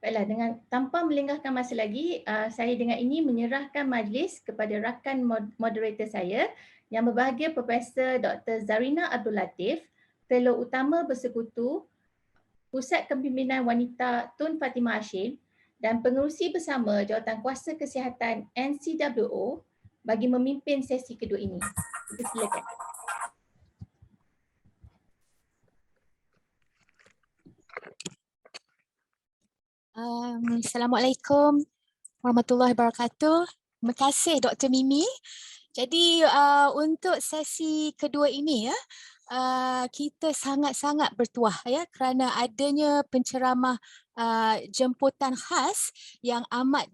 Baiklah, dengan tanpa melengahkan masa lagi, saya dengan ini menyerahkan majlis kepada rakan moderator saya yang berbahagia Profesor Dr. Zarina Abdul Latiff, Felo Utama Bersekutu, Pusat Kepimpinan Wanita Tun Fatimah Hashim dan Pengerusi Bersama Jawatankuasa Kesihatan NCWO bagi memimpin sesi kedua ini. Silakan. Assalamualaikum warahmatullahi wabarakatuh. Terima kasih Dr. Mimi. Jadi untuk sesi kedua ini kita sangat-sangat bertuah ya kerana adanya penceramah jemputan khas yang amat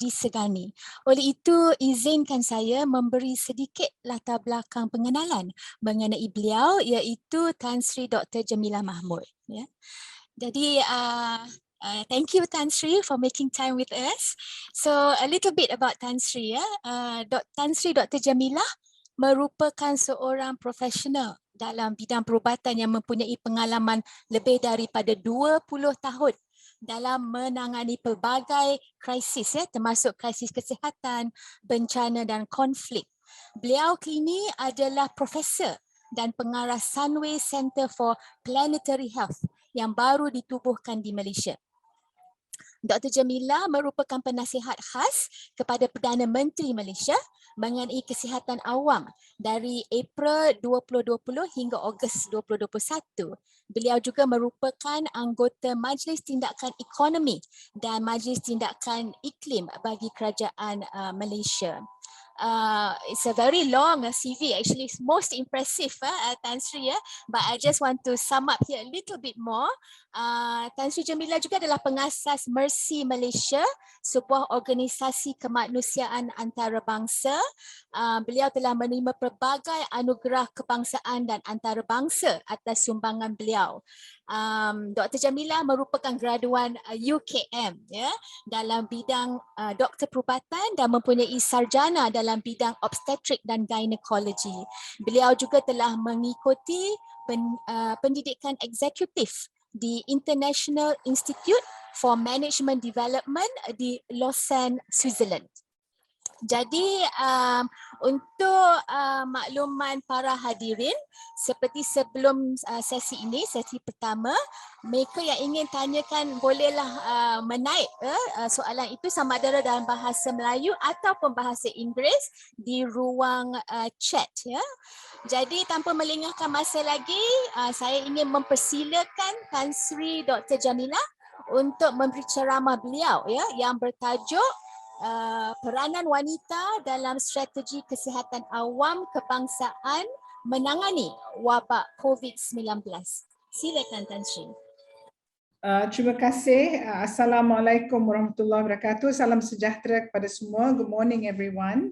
disegani. Oleh itu izinkan saya memberi sedikit latar belakang pengenalan mengenai beliau, iaitu Tan Sri Dr. Jemilah Mahmud ya. Jadi thank you Tan Sri for making time with us. So a little bit about Tan Sri ya. Tan Sri Dr. Jemilah merupakan seorang profesional dalam bidang perubatan yang mempunyai pengalaman lebih daripada 20 tahun dalam menangani pelbagai krisis ya, termasuk krisis kesihatan, bencana dan konflik. Beliau kini adalah profesor dan pengarah Sunway Center for Planetary Health yang baru ditubuhkan di Malaysia. Dr. Jemilah merupakan penasihat khas kepada Perdana Menteri Malaysia mengenai kesihatan awam dari April 2020 hingga Ogos 2021. Beliau juga merupakan anggota Majlis Tindakan Ekonomi dan Majlis Tindakan Iklim bagi Kerajaan Malaysia. It's a very long CV, actually it's most impressive Tan Sri but I just want to sum up here a little bit more. Tan Sri Jemilah juga adalah pengasas Mercy Malaysia, sebuah organisasi kemanusiaan antarabangsa. Beliau telah menerima pelbagai anugerah kebangsaan dan antarabangsa atas sumbangan beliau. Dr. Jemilah merupakan graduan UKM ya, dalam bidang doktor perubatan dan mempunyai sarjana dalam bidang obstetrik dan gynecology. Beliau juga telah mengikuti pendidikan eksekutif di International Institute for Management Development di Lausanne, Switzerland. Jadi untuk makluman para hadirin, seperti sebelum sesi ini, sesi pertama, mereka yang ingin tanyakan bolehlah menaik soalan itu sama ada dalam bahasa Melayu ataupun bahasa Inggeris di ruang chat ya. Jadi tanpa melengahkan masa lagi, saya ingin mempersilakan Tan Sri Dr. Jemilah untuk memberi ceramah beliau ya yang bertajuk peranan wanita dalam strategi kesihatan awam kebangsaan menangani wabak COVID-19. Silakan Tan Sri. Terima kasih. Assalamualaikum warahmatullahi wabarakatuh. Salam sejahtera kepada semua. Good morning everyone.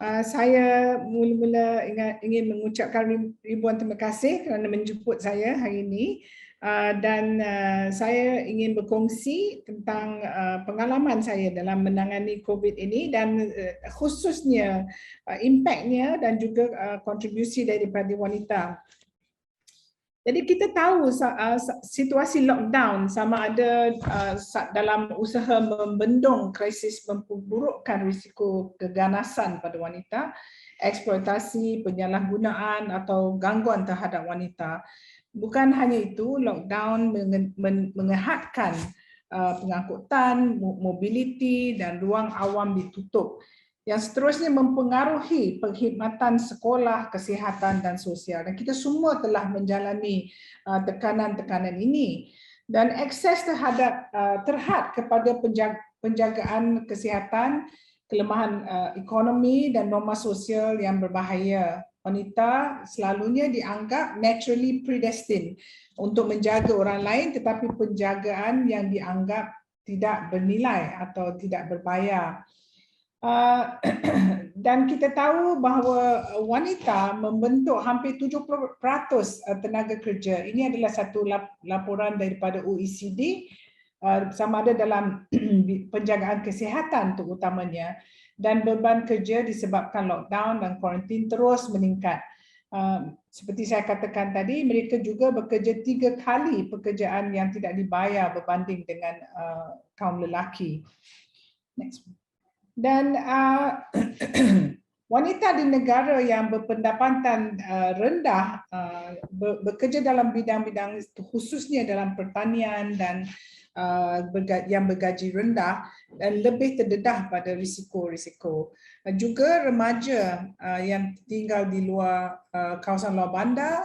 Saya mula-mula ingin mengucapkan ribuan terima kasih kerana menjemput saya hari ini. Dan saya ingin berkongsi tentang pengalaman saya dalam menangani COVID ini dan khususnya impaknya dan juga kontribusi daripada wanita. Jadi kita tahu situasi lockdown sama ada dalam usaha membendung krisis memperburukkan risiko keganasan pada wanita, eksploitasi, penyalahgunaan atau gangguan terhadap wanita. Bukan hanya itu, lockdown menghadkan pengangkutan, mobiliti dan ruang awam ditutup yang seterusnya mempengaruhi perkhidmatan sekolah, kesihatan dan sosial. Dan kita semua telah menjalani tekanan-tekanan ini dan akses terhad kepada penjagaan kesihatan, kelemahan ekonomi dan norma sosial yang berbahaya. Wanita selalunya dianggap naturally predestined untuk menjaga orang lain, tetapi penjagaan yang dianggap tidak bernilai atau tidak berbayar. Dan kita tahu bahawa wanita membentuk hampir 70% tenaga kerja. Ini adalah satu laporan daripada OECD, sama ada dalam penjagaan kesihatan terutamanya. Dan beban kerja disebabkan lockdown dan kuarantin terus meningkat. seperti saya katakan tadi, mereka juga bekerja 3 kali pekerjaan yang tidak dibayar berbanding dengan kaum lelaki. Next. Dan wanita di negara yang berpendapatan rendah bekerja dalam bidang-bidang khususnya dalam pertanian dan yang bergaji rendah dan lebih terdedah pada risiko-risiko. Juga remaja yang tinggal di luar kawasan luar bandar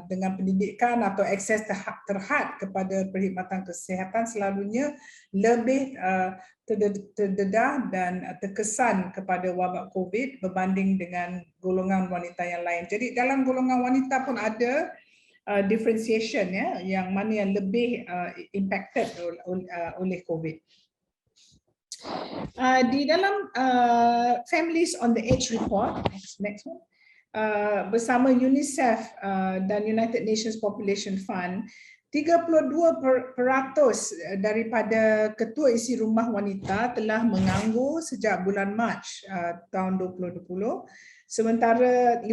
dengan pendidikan atau akses terhad kepada perkhidmatan kesihatan selalunya lebih terdedah dan terkesan kepada wabak COVID berbanding dengan golongan wanita yang lain. Jadi dalam golongan wanita pun ada differentiation ya, yang mana yang lebih impacted oleh COVID. Di dalam Families on the Edge report, next one, bersama UNICEF dan United Nations Population Fund, 32% daripada ketua isi rumah wanita telah menganggur sejak bulan Mac tahun 2020, sementara 57%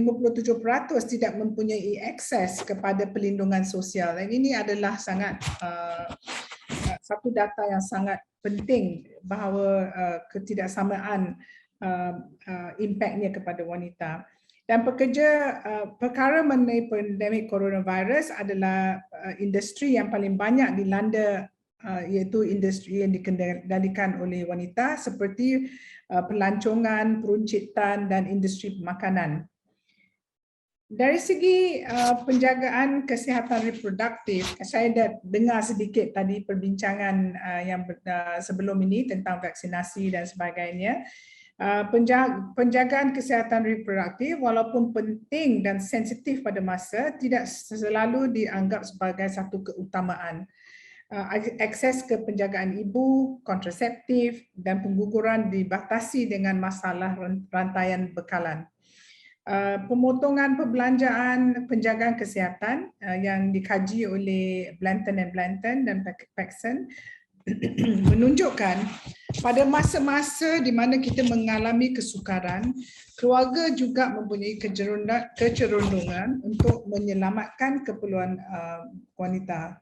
tidak mempunyai akses kepada perlindungan sosial. Dan ini adalah sangat satu data yang sangat penting bahawa ketidaksamaan impaknya kepada wanita. Dan perkara mengenai pandemik coronavirus adalah industri yang paling banyak dilanda, iaitu industri yang dikendalikan oleh wanita seperti pelancongan, peruncitan dan industri pemakanan. Dari segi penjagaan kesihatan reproduktif, saya dah dengar sedikit tadi perbincangan yang sebelum ini tentang vaksinasi dan sebagainya. Penjagaan kesihatan reproduktif walaupun penting dan sensitif pada masa, tidak selalu dianggap sebagai satu keutamaan. Akses ke penjagaan ibu, kontraseptif dan pengguguran dibatasi dengan masalah rantaian bekalan. Pemotongan perbelanjaan penjagaan kesihatan yang dikaji oleh Blanton dan Paxson menunjukkan pada masa-masa di mana kita mengalami kesukaran, keluarga juga mempunyai kecerundungan untuk menyelamatkan keperluan wanita.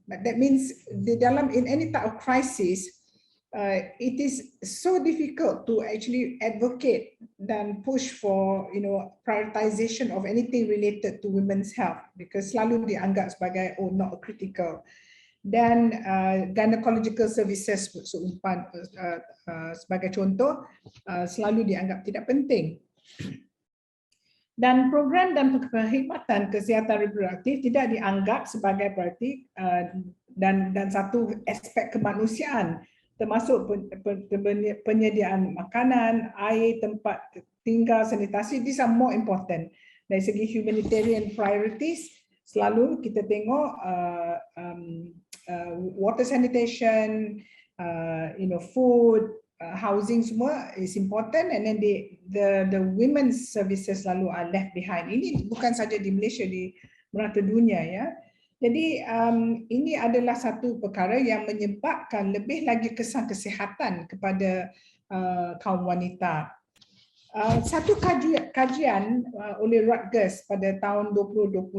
That means in any type of crisis, it is so difficult to actually advocate dan push for prioritization of anything related to women's health because selalu dianggap sebagai not critical. Dan gynecological services sebagai contoh selalu dianggap tidak penting. Dan program dan perkhidmatan kesihatan reproduktif tidak dianggap sebagai prioriti dan satu aspek kemanusiaan, termasuk penyediaan makanan, air, tempat tinggal, sanitasi. These are more important. Dari segi humanitarian priorities, selalu kita tengok water sanitation, food, housing semua is important, and then the women's services selalu are left behind. Ini bukan saja di Malaysia, di merata dunia ya. Jadi ini adalah satu perkara yang menyebabkan lebih lagi kesan kesihatan kepada kaum wanita. Satu kajian oleh Rutgers pada tahun 2020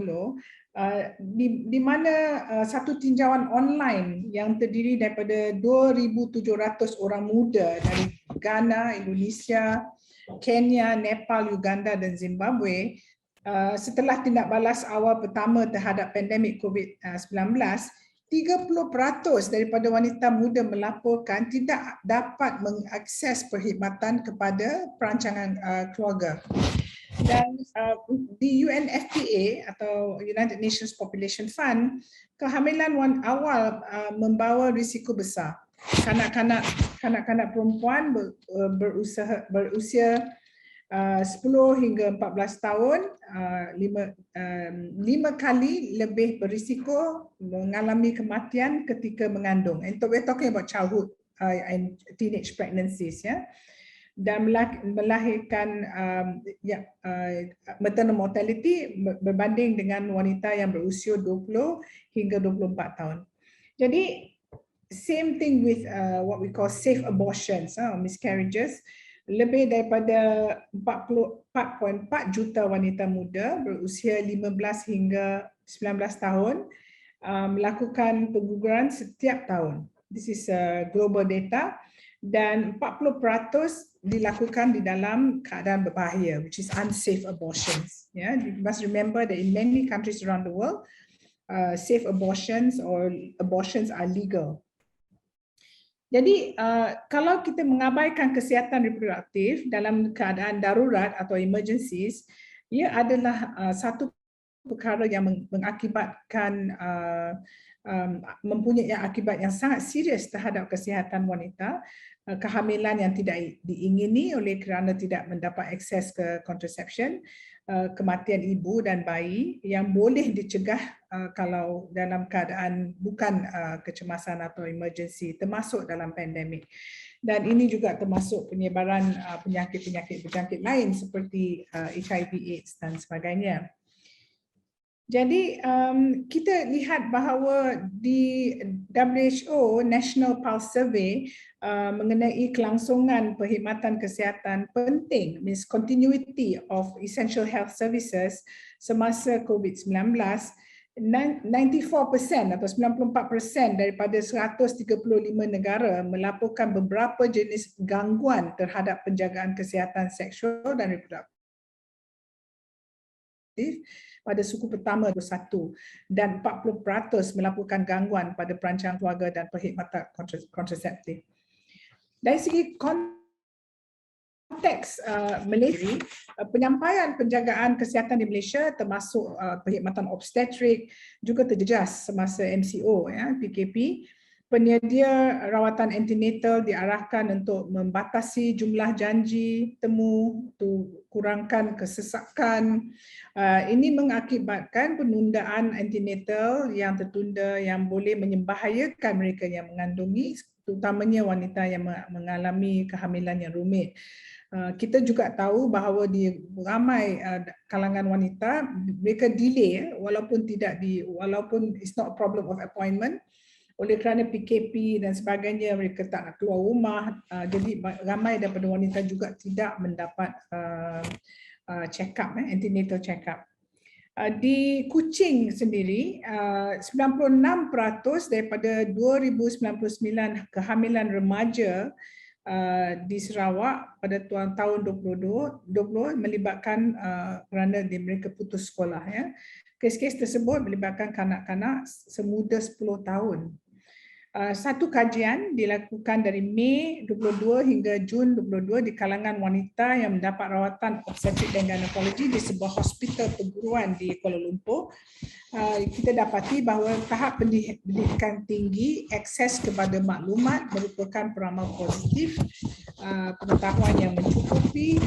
di mana satu tinjauan online yang terdiri daripada 2,700 orang muda dari Ghana, Indonesia, Kenya, Nepal, Uganda dan Zimbabwe, setelah tindak balas awal pertama terhadap pandemik COVID-19, 30% daripada wanita muda melaporkan tidak dapat mengakses perkhidmatan kepada perancangan keluarga. Dan di UNFPA atau United Nations Population Fund, kehamilan awal membawa risiko besar. Kanak-kanak perempuan berusia 10 hingga 14 tahun 5 kali lebih berisiko mengalami kematian ketika mengandung. And we're talking about childhood and teenage pregnancies, ya. Dan melahirkan maternal mortality berbanding dengan wanita yang berusia 20 hingga 24 tahun. Jadi same thing with what we call safe abortions or miscarriages. lebih daripada 44.4 juta wanita muda berusia 15 hingga 19 tahun melakukan pengguguran setiap tahun. This is global data, dan 40% dilakukan di dalam keadaan berbahaya, which is unsafe abortions. Yeah, you must remember that in many countries around the world, safe abortions or abortions are legal. Jadi kalau kita mengabaikan kesihatan reproduktif dalam keadaan darurat atau emergencies, ia adalah satu perkara yang mengakibatkan mempunyai akibat yang sangat serius terhadap kesihatan wanita, kehamilan yang tidak diingini oleh kerana tidak mendapat akses ke contraception, kematian ibu dan bayi yang boleh dicegah kalau dalam keadaan bukan kecemasan atau emergency, termasuk dalam pandemik. Dan ini juga termasuk penyebaran penyakit-penyakit berjangkit lain seperti HIV/AIDS dan sebagainya. Jadi kita lihat bahawa di WHO National Pulse Survey mengenai kelangsungan perkhidmatan kesihatan penting, means continuity of essential health services semasa COVID-19, 94% atau 94% daripada 135 negara melaporkan beberapa jenis gangguan terhadap penjagaan kesihatan seksual dan reproduktif pada suku pertama 21, dan 40% melaporkan gangguan pada perancangan keluarga dan perkhidmatan kontraseptif. Dari segi konteks Malaysia, penyampaian penjagaan kesihatan di Malaysia termasuk perkhidmatan obstetrik juga terjejas semasa MCO, PKP. Penyedia rawatan antenatal diarahkan untuk membatasi jumlah janji temu, untuk kurangkan kesesakan. Ini mengakibatkan penundaan antenatal yang tertunda yang boleh membahayakan mereka yang mengandungi, terutamanya wanita yang mengalami kehamilan yang rumit. Kita juga tahu bahawa di ramai kalangan wanita mereka delay walaupun it's not a problem of appointment. Oleh kerana PKP dan sebagainya, mereka tak nak keluar rumah. Jadi ramai daripada wanita juga tidak mendapat check-up, antenatal check-up. Di Kuching sendiri, 96% daripada 2,099 kehamilan remaja di Sarawak pada tahun 2020 melibatkan kerana mereka putus sekolah. Kes-kes tersebut melibatkan kanak-kanak semuda 10 tahun. Satu kajian dilakukan dari Mei 22 hingga Jun 22 di kalangan wanita yang mendapat rawatan obstetrik dan ginekologi di sebuah hospital perguruan di Kuala Lumpur. Kita dapati bahawa tahap pendidikan tinggi, akses kepada maklumat merupakan peramal positif, pengetahuan yang mencukupi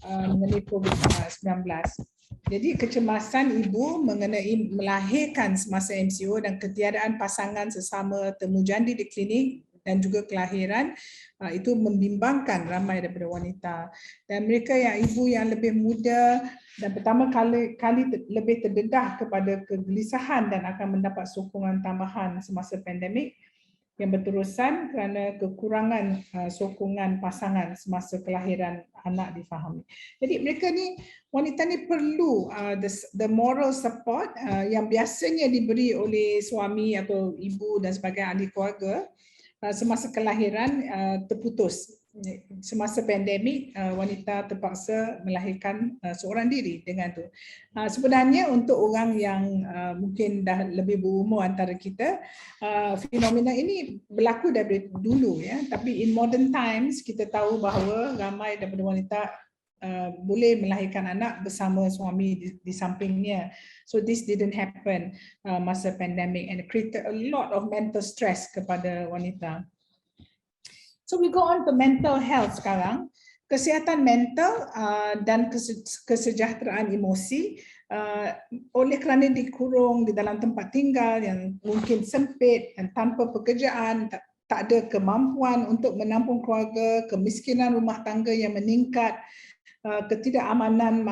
mengenai COVID-19. Jadi kecemasan ibu mengenai melahirkan semasa MCO dan ketiadaan pasangan sesama temu jandi di klinik dan juga kelahiran itu membimbangkan ramai daripada wanita. Dan mereka yang ibu yang lebih muda dan pertama kali lebih terdedah kepada kegelisahan dan akan mendapat sokongan tambahan semasa pandemik yang berterusan kerana kekurangan sokongan pasangan semasa kelahiran anak difahami. Jadi mereka ni, wanita ni perlu the moral support yang biasanya diberi oleh suami atau ibu dan sebagai ahli keluarga semasa kelahiran terputus. Semasa pandemik, wanita terpaksa melahirkan seorang diri dengan tu. Sebenarnya untuk orang yang mungkin dah lebih berumur antara kita, fenomena ini berlaku dari dulu, tapi in modern times kita tahu bahawa ramai daripada wanita boleh melahirkan anak bersama suami di sampingnya. So this didn't happen masa pandemic and it created a lot of mental stress kepada wanita. So we go on to mental health sekarang. Kesihatan mental dan kesejahteraan emosi oleh kerana dikurung di dalam tempat tinggal yang mungkin sempit dan tanpa pekerjaan, tak ada kemampuan untuk menampung keluarga, kemiskinan rumah tangga yang meningkat, ketidakamanan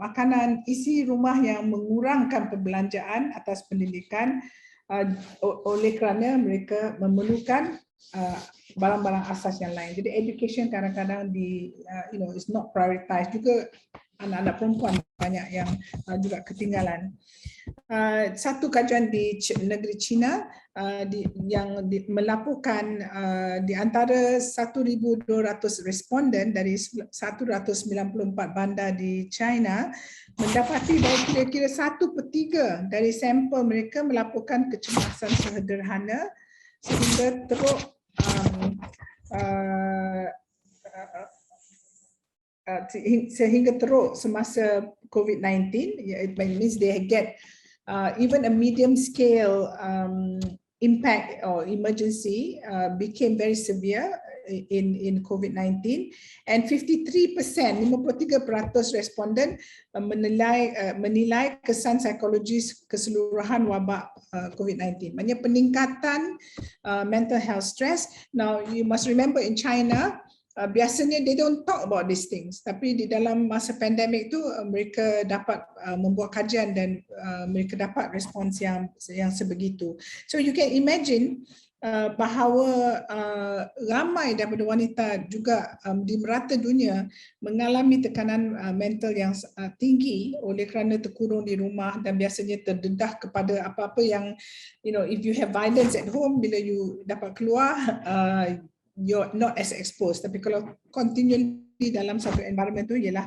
makanan, isi rumah yang mengurangkan perbelanjaan atas pendidikan oleh kerana mereka memerlukan barang-barang asas yang lain. Jadi education kadang-kadang is not prioritized. Juga anak-anak perempuan banyak yang juga ketinggalan. Satu kajian di negeri China yang melaporkan di antara 1,200 responden dari 194 bandar di China mendapati bahawa kira-kira 1/3 dari sampel mereka melaporkan kecemasan sederhana sehingga teruk semasa COVID-19. It means they get even a medium scale impact or emergency became very severe in COVID-19, and 53% responden menilai kesan psikologis keseluruhan wabak COVID-19. Maksudnya peningkatan mental health stress. Now you must remember in China, biasanya they don't talk about these things, tapi di dalam masa pandemik tu mereka dapat membuat kajian dan mereka dapat respons yang sebegitu. So you can imagine bahawa ramai daripada wanita juga di merata dunia mengalami tekanan mental yang tinggi oleh kerana terkurung di rumah dan biasanya terdedah kepada apa-apa yang, if you have violence at home, bila you dapat keluar, you're not as exposed. Tapi kalau continually dalam satu environment tu ialah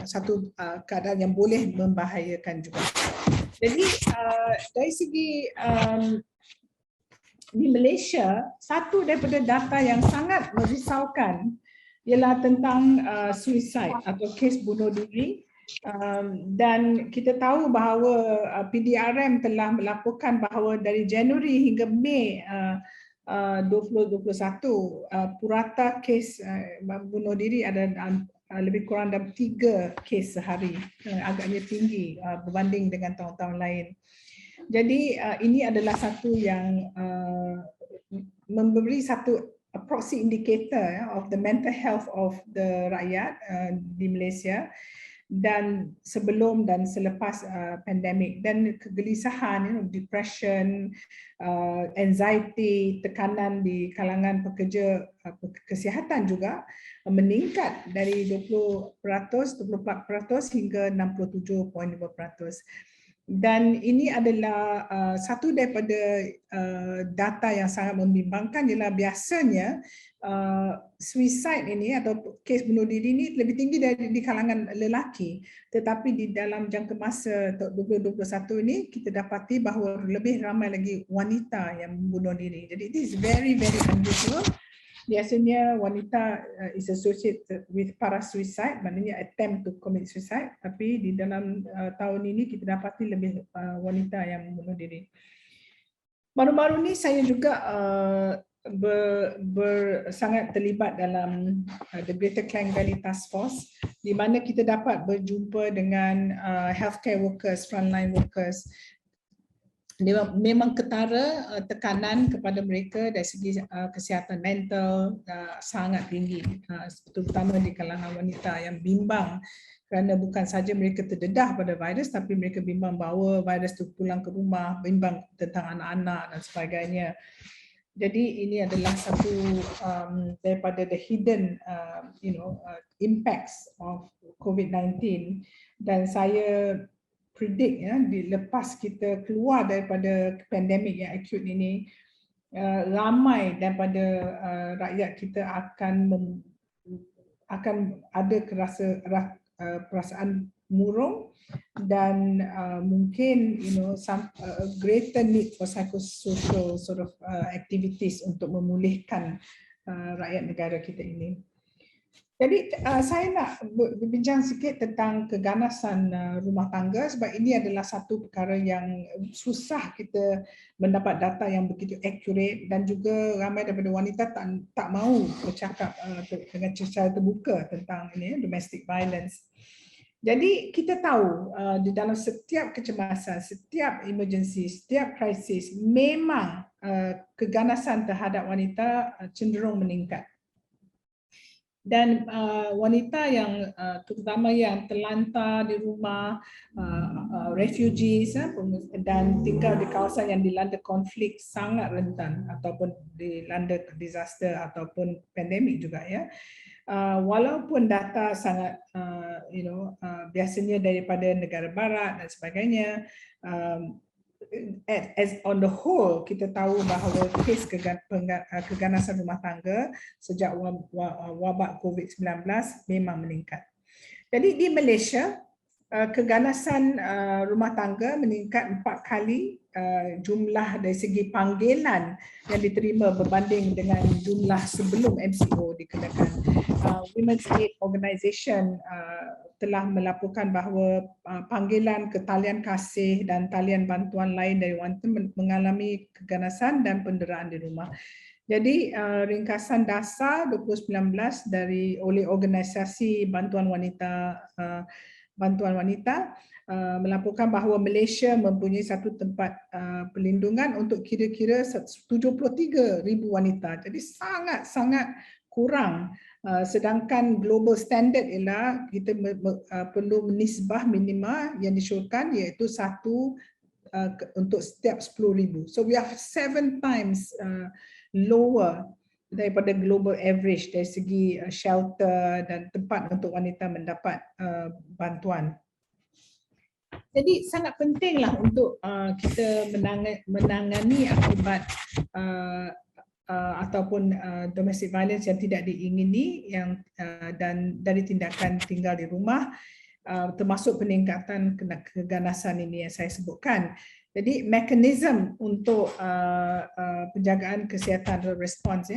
satu keadaan yang boleh membahayakan juga. Jadi dari segi di Malaysia, satu daripada data yang sangat merisaukan ialah tentang suicide atau kes bunuh diri. Dan kita tahu bahawa PDRM telah melaporkan bahawa dari Januari hingga Mei 2021 purata kes bunuh diri ada lebih kurang dalam 3 kes sehari, agaknya tinggi berbanding dengan tahun-tahun lain. Jadi ini adalah satu yang memberi satu proxy indicator of the mental health of the rakyat di Malaysia dan sebelum dan selepas pandemik, dan kegelisahan, depression, anxiety, tekanan di kalangan pekerja kesihatan juga meningkat dari 24% hingga 67.5%. Dan ini adalah satu daripada data yang sangat membimbangkan, ialah biasanya suicide ini atau kes bunuh diri ini lebih tinggi di kalangan lelaki, tetapi di dalam jangka masa 2021 ini kita dapati bahawa lebih ramai lagi wanita yang membunuh diri. Jadi it is very very unusual. Biasanya wanita is associated with parasuicide, maknanya attempt to commit suicide, tapi di dalam tahun ini kita dapati lebih wanita yang membunuh diri. Baru-baru ini saya juga sangat terlibat dalam the Greater Klang Valley Task Force, di mana kita dapat berjumpa dengan healthcare workers, frontline workers. Dia memang ketara tekanan kepada mereka dari segi kesihatan mental sangat tinggi, terutama di kalangan wanita yang bimbang kerana bukan saja mereka terdedah pada virus, tapi mereka bimbang bawa virus itu pulang ke rumah, bimbang tentang anak-anak dan sebagainya. Jadi ini adalah satu daripada the hidden impacts of COVID-19, dan saya predict lepas kita keluar daripada pandemik yang akut ini, ramai daripada rakyat kita akan ada perasaan murung dan mungkin some greater need for psychosocial sort of activities untuk memulihkan rakyat negara kita ini. Jadi saya nak berbincang sikit tentang keganasan rumah tangga, sebab ini adalah satu perkara yang susah kita mendapat data yang begitu accurate, dan juga ramai daripada wanita tak mahu bercakap dengan secara terbuka tentang ini, domestic violence. Jadi kita tahu di dalam setiap kecemasan, setiap emergency, setiap krisis, memang keganasan terhadap wanita cenderung meningkat. Dan wanita yang terutama yang terlantar di rumah, refugees dan tinggal di kawasan yang dilanda konflik sangat rentan ataupun dilanda disaster ataupun pandemik juga ya. Walaupun data sangat biasanya daripada negara barat dan sebagainya, as on the whole kita tahu bahawa kes keganasan rumah tangga sejak wabak COVID-19 memang meningkat. Jadi di Malaysia keganasan rumah tangga meningkat 4 kali jumlah dari segi panggilan yang diterima berbanding dengan jumlah sebelum NCWO dikenakan. Women's Aid Organisation telah melaporkan bahawa panggilan ke talian kasih dan talian bantuan lain dari wanita mengalami keganasan dan penderaan di rumah. Jadi ringkasan dasar 2019 oleh organisasi bantuan wanita melaporkan bahawa Malaysia mempunyai satu tempat perlindungan untuk kira-kira 73,000 wanita. Jadi sangat-sangat kurang. Sedangkan global standard ialah kita perlu menisbah minima yang disyorkan iaitu 1 untuk setiap 10,000. So we are 7 times lower daripada global average dari segi shelter dan tempat untuk wanita mendapat bantuan. Jadi sangat pentinglah untuk kita menangani akibat ataupun domestic violence yang tidak diingini dan dari tindakan tinggal di rumah, termasuk peningkatan keganasan ini yang saya sebutkan. Jadi mekanisme untuk penjagaan kesihatan respons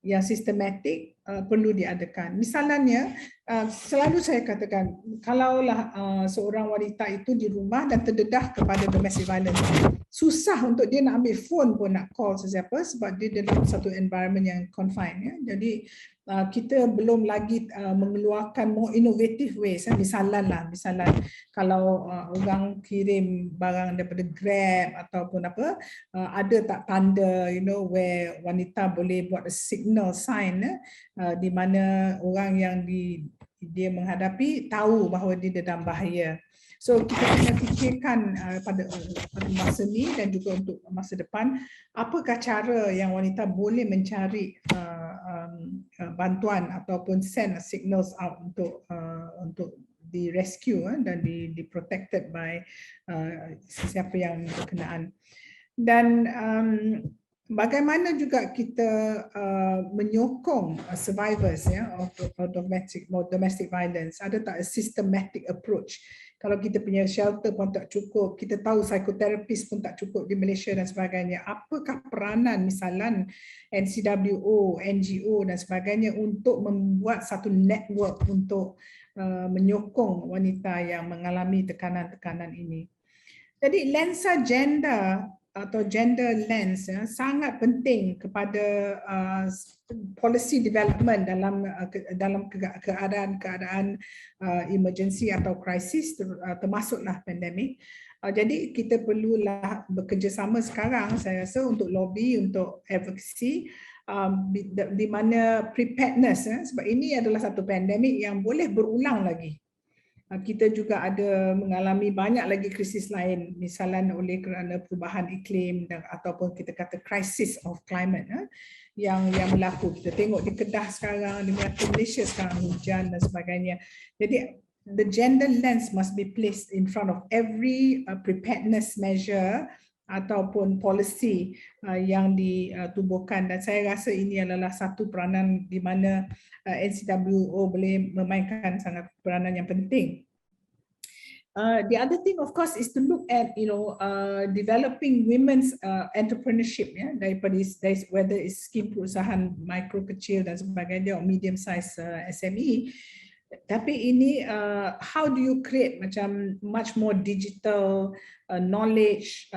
yang sistematik perlu diadakan. Misalnya selalu saya katakan kalaulah seorang wanita itu di rumah dan terdedah kepada domestic violence, susah untuk dia nak ambil phone pun nak call sesiapa sebab dia dalam satu environment yang confined. Jadi kita belum lagi mengeluarkan more innovative ways. Misalan kalau orang kirim barang daripada Grab ataupun apa, ada tak tanda where wanita boleh buat a signal sign di mana orang yang dia menghadapi tahu bahawa dia dalam bahaya. So kita kena fikirkan pada masa ni dan juga untuk masa depan, apakah cara yang wanita boleh mencari bantuan ataupun send signals out untuk di rescue dan di protected by sesiapa yang berkenaan. Dan bagaimana juga kita menyokong survivors of domestic violence? Ada tak a systematic approach? Kalau kita punya shelter pun tak cukup, kita tahu psikoterapis pun tak cukup di Malaysia dan sebagainya. Apakah peranan misalan NCWO, NGO dan sebagainya untuk membuat satu network untuk menyokong wanita yang mengalami tekanan-tekanan ini? Jadi lensa gender atau gender lens sangat penting kepada policy development dalam keadaan emergency atau krisis termasuklah pandemik. Jadi kita perlulah bekerjasama sekarang saya rasa untuk lobby, untuk advocacy di mana preparedness sebab ini adalah satu pandemik yang boleh berulang lagi. Kita juga ada mengalami banyak lagi krisis lain, misalnya oleh kerana perubahan iklim dan ataupun kita kata crisis of climate yang berlaku. Kita tengok di Kedah sekarang, di Malaysia sekarang hujan dan sebagainya. Jadi the gender lens must be placed in front of every preparedness measure ataupun policy yang ditubuhkan, dan saya rasa ini adalah satu peranan di mana NCWO boleh memainkan sangat peranan yang penting. The other thing of course is to look at developing women's entrepreneurship daripada whether it's skim perusahaan mikro kecil dan sebagainya, or medium size SME. Tapi ini how do you create macam much more digital knowledge,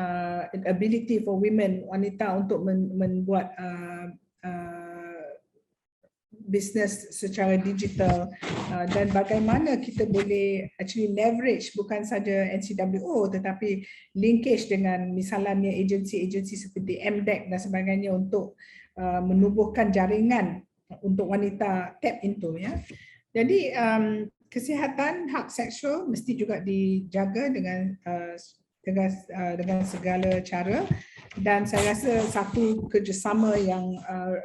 ability for women, wanita untuk membuat business secara digital, dan bagaimana kita boleh actually leverage bukan saja NCWO tetapi linkage dengan misalnya agensi-agensi seperti MDEC dan sebagainya untuk menubuhkan jaringan untuk wanita tap into, ya. Jadi kesihatan hak seksual mesti juga dijaga dengan segala cara, dan saya rasa satu kerjasama yang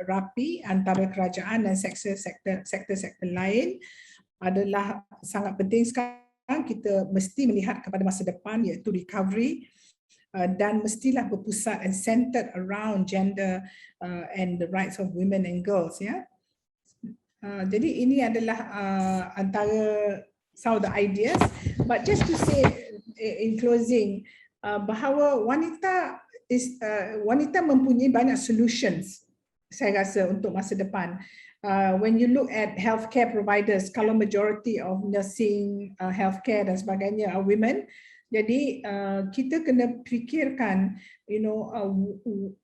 rapi antara kerajaan dan sektor-sektor lain adalah sangat penting. Sekarang kita mesti melihat kepada masa depan, iaitu recovery, dan mestilah berpusat and centered around gender and the rights of women and girls, ya. Jadi ini adalah antara some of the ideas, but just to say in closing, bahawa wanita mempunyai banyak solutions, saya rasa, untuk masa depan. When you look at healthcare providers, kalau majority of nursing, healthcare dan sebagainya are women, jadi kita kena fikirkan,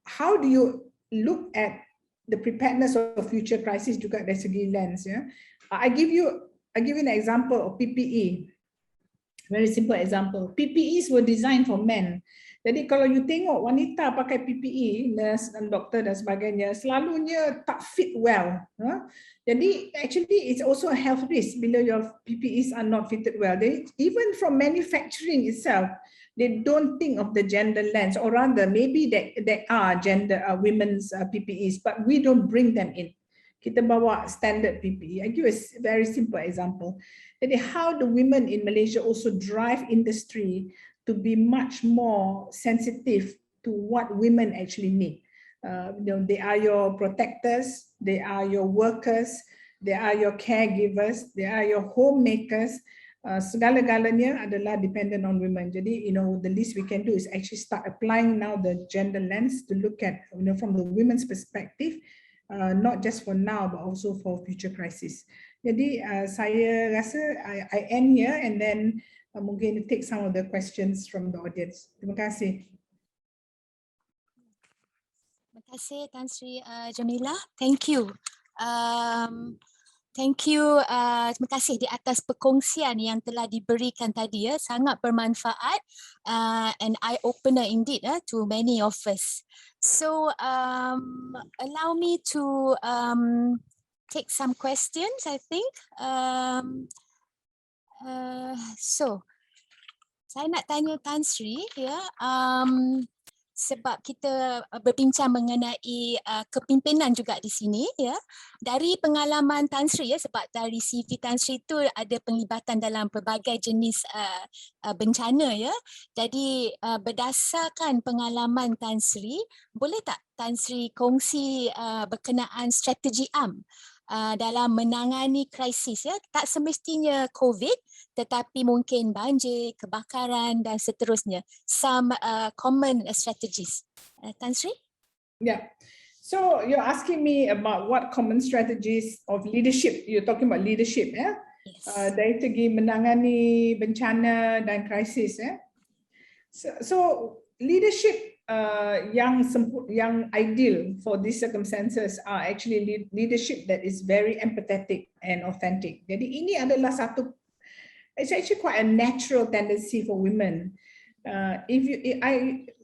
how do you look at the preparedness of future crisis juga dari segi lens, ya. I give you an example of PPE. Very simple example. PPEs were designed for men. Jadi kalau you tengok wanita pakai PPE, nurse dan doktor dan sebagainya, selalunya tak fit well. Jadi actually it's also a health risk bila your PPEs are not fitted well. Even from manufacturing itself, they don't think of the gender lens, or rather maybe there are gender women's PPEs, but we don't bring them in. Kita bawa standard PPE. I give a very simple example. Jadi how the women in Malaysia also drive industry to be much more sensitive to what women actually need. They are your protectors, they are your workers, they are your caregivers, they are your homemakers. Segala-galanya adalah dependent on women. Jadi, the least we can do is actually start applying now the gender lens to look at, from the women's perspective, not just for now, but also for future crisis. Jadi, saya rasa I end here, and then mungkin take some of the questions from the audience. Terima kasih. Terima kasih Tan Sri Jemilah. Thank you. Thank you. Terima kasih di atas perkongsian yang telah diberikan tadi, ya. Sangat bermanfaat and eye-opener indeed to many of us. So allow me to take some questions, I think. So saya nak tanya Tan Sri, ya, sebab kita berbincang mengenai kepimpinan juga di sini, ya. Dari pengalaman Tan Sri, ya, sebab dari CV Tan Sri itu ada penglibatan dalam pelbagai jenis bencana, ya. Jadi berdasarkan pengalaman Tan Sri, boleh tak Tan Sri kongsi berkenaan strategi dalam menangani krisis, ya, tak semestinya COVID, tetapi mungkin banjir, kebakaran dan seterusnya. Some common strategies. Tan Sri? Yeah. So you're asking me about what common strategies of leadership. You're talking about leadership, ya? Yes. Dari segi menangani bencana dan krisis, ya. So leadership yang ideal for these circumstances are actually leadership that is very empathetic and authentic. Jadi ini adalah it's actually quite a natural tendency for women.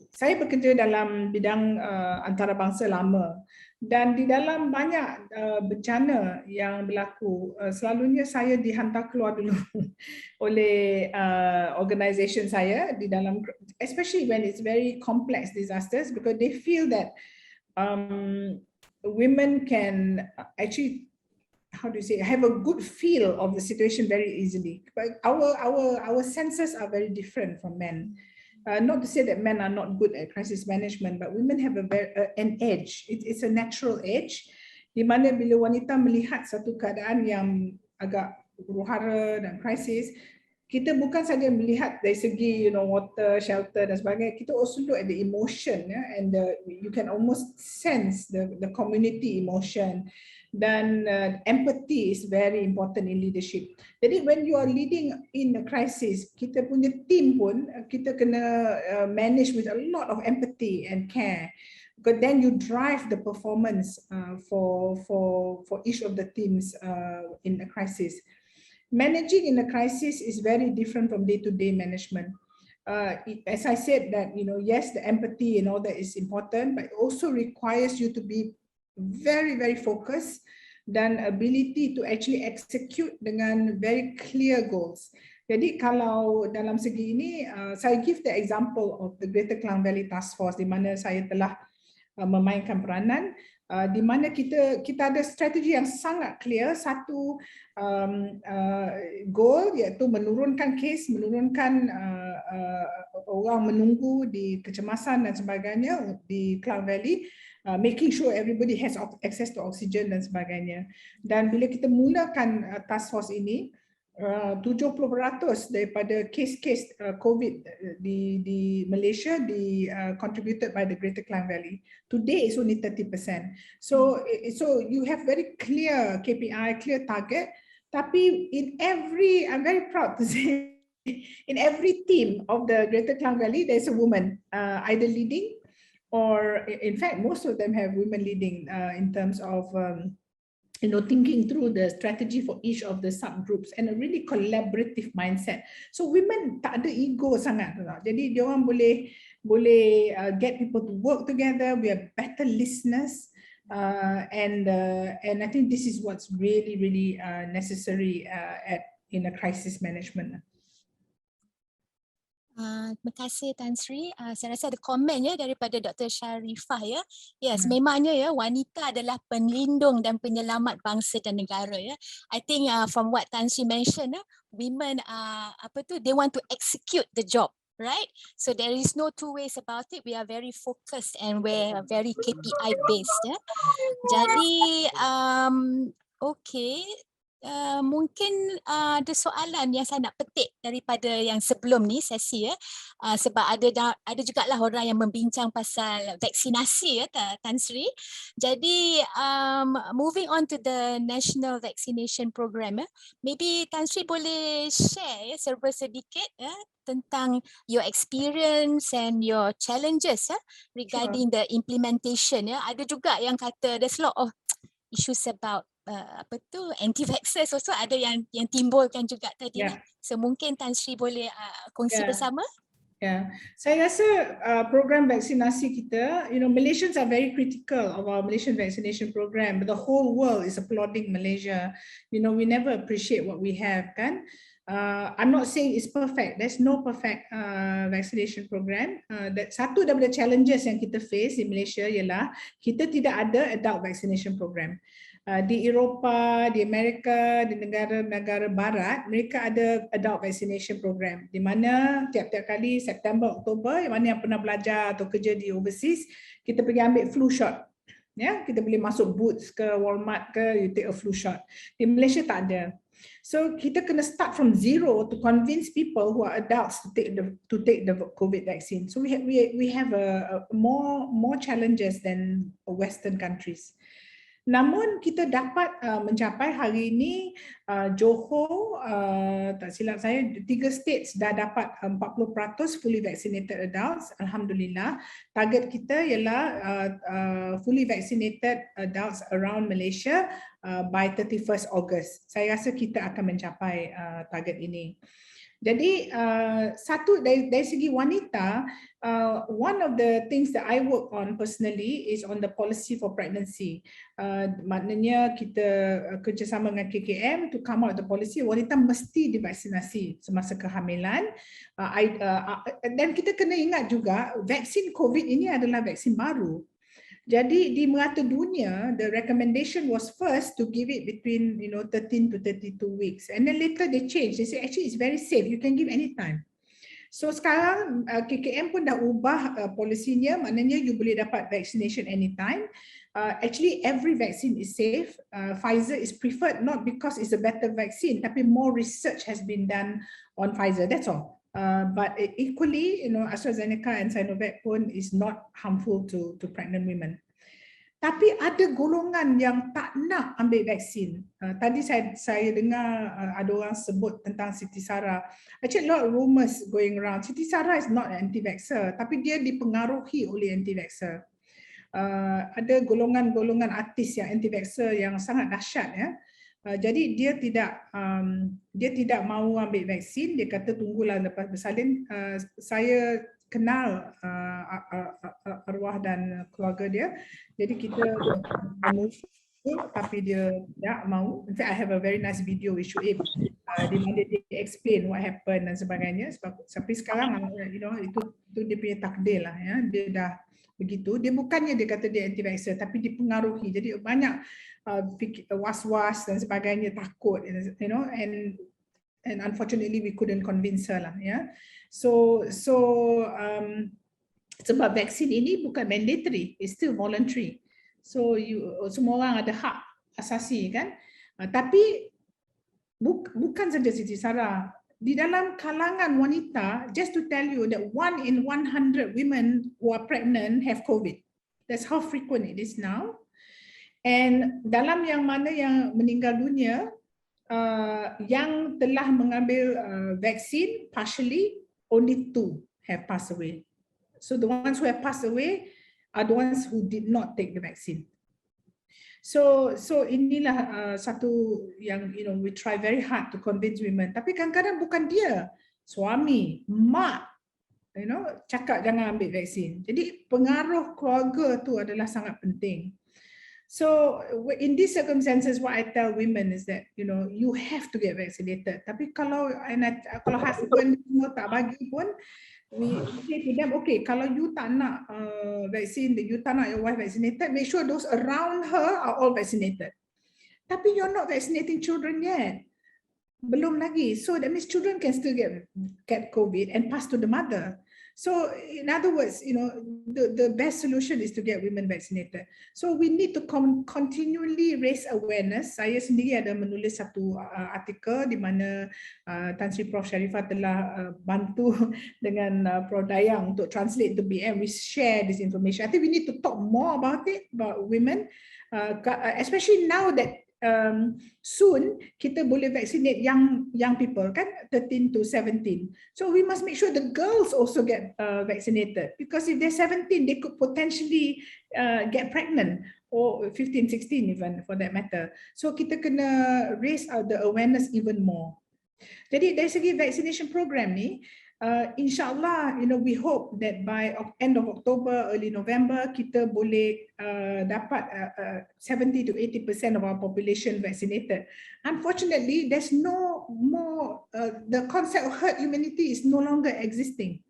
Saya bekerja dalam bidang antarabangsa lama, dan di dalam banyak bencana yang berlaku, selalunya saya dihantar keluar dulu oleh organisation saya di dalam, especially when it's very complex disasters, because they feel that women can actually, how do you say, have a good feel of the situation very easily. But our senses are very different from men. Not to say that men are not good at crisis management, but women have an edge. It's a natural edge, di mana bila wanita melihat satu keadaan yang agak huru-hara dan krisis, kita bukan saja melihat dari segi water, shelter dan sebagainya, kita also look at the emotion, and you can almost sense the community emotion. Dan empathy is very important in leadership. Jadi when you are leading in a crisis, kita punya team pun kita kena manage with a lot of empathy and care, because then you drive the performance for each of the teams in a crisis. Managing in a crisis is very different from day-to-day management. As I said that, yes, the empathy and all that is important, but it also requires you to be very, very focused dan ability to actually execute dengan very clear goals. Jadi kalau dalam segi ini, saya give the example of the Greater Klang Valley Task Force di mana saya telah memainkan peranan, di mana kita ada strategi yang sangat clear. Satu goal iaitu menurunkan kes, menurunkan orang menunggu di kecemasan dan sebagainya di Klang Valley, making sure everybody has access to oxygen dan sebagainya. Dan bila kita mulakan task force ini, 70% daripada kes-kes COVID di Malaysia contributed by the Greater Klang Valley. Today it's only 30%. So you have very clear KPI, clear target. Tapi I'm very proud to say, in every team of the Greater Klang Valley, there's a woman either leading, or in fact, most of them have women leading in terms of thinking through the strategy for each of the subgroups and a really collaborative mindset. So women tak ada ego sangat, jadi dia orang boleh get people to work together. We are better listeners, and I think this is what's really necessary in a crisis management. Terima kasih Tan Sri. Saya rasa ada komen ya daripada Dr. Sharifah ya. Yes, memangnya ya wanita adalah pelindung dan penyelamat bangsa dan negara ya. I think from what Tan Sri mentioned, women they want to execute the job, right? So there is no two ways about it. We are very focused and we're very KPI based ya. Jadi okay. Mungkin ada soalan yang saya nak petik daripada yang sebelum ni sesi ya, sebab ada jugalah orang yang membincang pasal vaksinasi ya Tan Sri. Jadi moving on to the National Vaccination Program ya, maybe Tan Sri boleh share ya serba sedikit ya tentang your experience and your challenges ya regarding the implementation ya. Ada juga yang kata there's a lot of issues about anti-vaxxers also ada yang timbulkan juga tadi. So mungkin Tan Sri boleh kongsi bersama. Saya rasa program vaksinasi kita, Malaysians are very critical of our Malaysian vaccination program, but the whole world is applauding Malaysia. We never appreciate what we have, kan? I'm not saying it's perfect. There's no perfect vaccination program. Satu daripada challenges yang kita face di Malaysia ialah kita tidak ada adult vaccination program. Di Eropah, di Amerika, di negara-negara barat, mereka ada adult vaccination program di mana tiap-tiap kali September, Oktober, yang mana yang pernah belajar atau kerja di overseas, kita pergi ambil flu shot. Ya, kita boleh masuk Boots ke Walmart ke, you take a flu shot. Di Malaysia tak ada. So kita kena start from zero to convince people who are adults to take the COVID vaccine. So we have a more challenges than Western countries. Namun kita dapat mencapai hari ini Johor, tak silap saya, 3 states dah dapat 40% fully vaccinated adults. Alhamdulillah. Target kita ialah fully vaccinated adults around Malaysia by 31st August. Saya rasa kita akan mencapai target ini. Jadi satu dari segi wanita, one of the things that I work on personally is on the policy for pregnancy. Maknanya kita kerjasama dengan KKM to come out the policy, wanita mesti divaksinasi semasa kehamilan. Dan kita kena ingat juga vaksin COVID ini adalah vaksin baru. Jadi di merata dunia, the recommendation was first to give it between 13 to 32 weeks, and then later they changed. They say actually it's very safe, you can give anytime. So sekarang KKM pun dah ubah polisinya, maknanya you boleh dapat vaccination anytime. Actually every vaccine is safe. Pfizer is preferred not because it's a better vaccine, tapi more research has been done on Pfizer. That's all. But equally, AstraZeneca and Sinovac pun is not harmful to pregnant women. Tapi ada golongan yang tak nak ambil vaksin. Tadi saya dengar ada orang sebut tentang Siti Sarah. Actually, a lot of rumors going around. Siti Sarah is not an anti-vaxxer, tapi dia dipengaruhi oleh anti-vaxxer. Ada golongan-golongan artis yang anti-vaxxer yang sangat dahsyat ya. Jadi dia tidak mahu ambil vaksin. Dia kata tunggulah lepas bersalin. Saya kenal arwah dan keluarga dia. Jadi kita tapi dia tak mau. In fact, I have a very nice video with Y.A.B di mana dia explain what happened dan sebagainya. Tapi sekarang itu dia punya takdir lah ya. Dia dah begitu. Dia bukannya dia kata dia anti-vaxxer, tapi dipengaruhi. Jadi banyak was-was dan sebagainya, takut, and unfortunately we couldn't convince her lah ya. So sebab vaksin ini bukan mandatory, it's still voluntary. So semua orang ada hak asasi kan. Tapi bukan saja Siti Sarah, di dalam kalangan wanita, just to tell you that 1 in 100 women who are pregnant have COVID. That's how frequent it is now. And dalam yang mana yang meninggal dunia, yang telah mengambil vaksin partially, only 2 have passed away. So the ones who have passed away are the ones who did not take the vaccine. So inilah satu yang we try very hard to convince women. Tapi kadang-kadang bukan dia, suami, mak, cakap jangan ambil vaksin. Jadi pengaruh keluarga tu adalah sangat penting. So in these circumstances, what I tell women is that you have to get vaccinated. Tapi kalau husband tak bagi pun, we say to them, okay, kalau you tak nak vaksin, you tak nak your wife vaccinated, make sure those around her are all vaccinated. Tapi you're not vaccinating children yet. Belum lagi. So that means children can still get COVID and pass to the mother. So in other words, the best solution is to get women vaccinated. So we need to continually raise awareness. Saya sendiri ada menulis satu artikel di mana Tan Sri Prof Sharifah telah bantu dengan Prof Dayang untuk translate to BM. We share this information. I think we need to talk more about it, about women, especially now that soon kita boleh vaccinate young people kan, 13 to 17. So we must make sure the girls also get vaccinated, because if they're 17 they could potentially get pregnant, or 15, 16 even for that matter. So kita kena raise the awareness even more. Jadi dari segi vaccination program ni, InsyaAllah, we hope that by end of October, early November, kita boleh dapat 70 to 80% of our population vaccinated. Unfortunately, there's no more, the concept of herd immunity is no longer existing.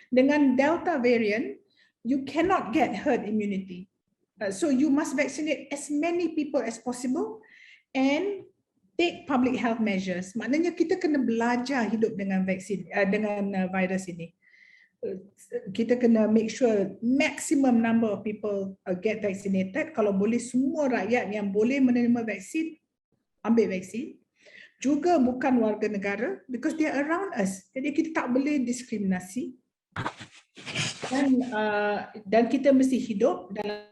Dengan Delta variant, you cannot get herd immunity. So you must vaccinate as many people as possible and take public health measures. Maknanya kita kena belajar hidup dengan vaksin, dengan virus ini. Kita kena make sure maximum number of people get vaccinated. Kalau boleh semua rakyat yang boleh menerima vaksin, ambil vaksin. Juga bukan warga negara, because they are around us. Jadi kita tak boleh diskriminasi. Dan kita mesti hidup dalam